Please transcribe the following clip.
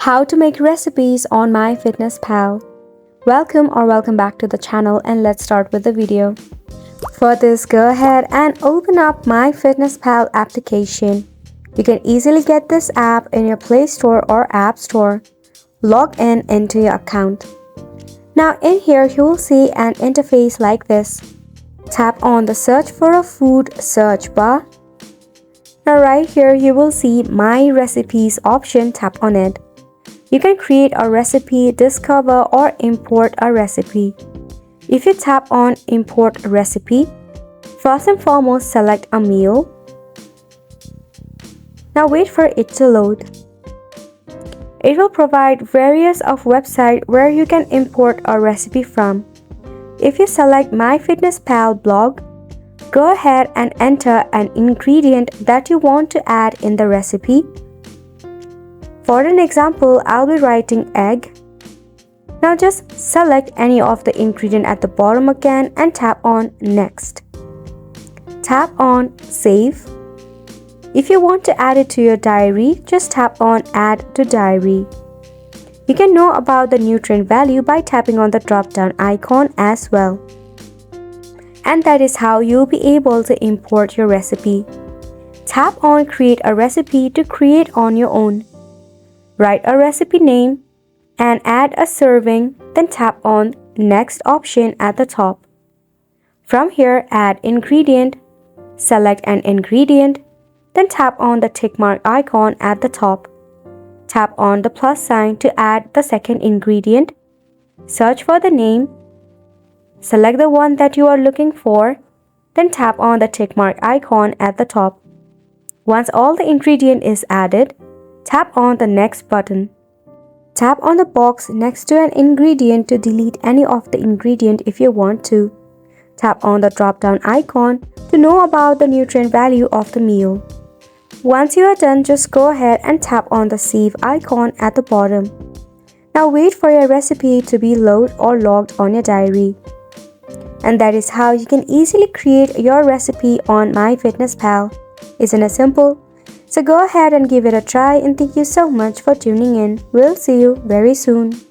How to make recipes on Myfitnesspal. Welcome back to the channel, and let's start with the video. For this, go ahead and open up Myfitnesspal application. You can easily get this app in your Play Store or App Store. Log in into your account. Now in here you will see an interface like this. Tap on the search for a food search bar. Now right here you will see My Recipes option, tap on it. You can create a recipe, discover or import a recipe. If you tap on Import Recipe, first and foremost select a meal. Now wait for it to load. It will provide various of websites where you can import a recipe from. If you select Myfitnesspal blog, go ahead and enter an ingredient that you want to add in the recipe. For an example, I'll be writing egg. Now just select any of the ingredient at the bottom again and tap on Next. Tap on Save. If you want to add it to your diary, just tap on Add to Diary. You can know about the nutrient value by tapping on the drop-down icon as well. And that is how you'll be able to import your recipe. Tap on Create a Recipe to create on your own. Write a recipe name and add a serving, then tap on Next option at the top. From here, add ingredient, select an ingredient, then tap on the tick mark icon at the top. Tap on the plus sign to add the second ingredient. Search for the name. Select the one that you are looking for, then tap on the tick mark icon at the top. Once all the ingredient is added, tap on the Next button. Tap on the box next to an ingredient to delete any of the ingredient if you want to. Tap on the drop-down icon to know about the nutrient value of the meal. Once you are done, just go ahead and tap on the Save icon at the bottom. Now wait for your recipe to be loaded or logged on your diary. And that is how you can easily create your recipe on Myfitnesspal. Isn't it simple? So go ahead and give it a try, and thank you so much for tuning in. We'll see you very soon.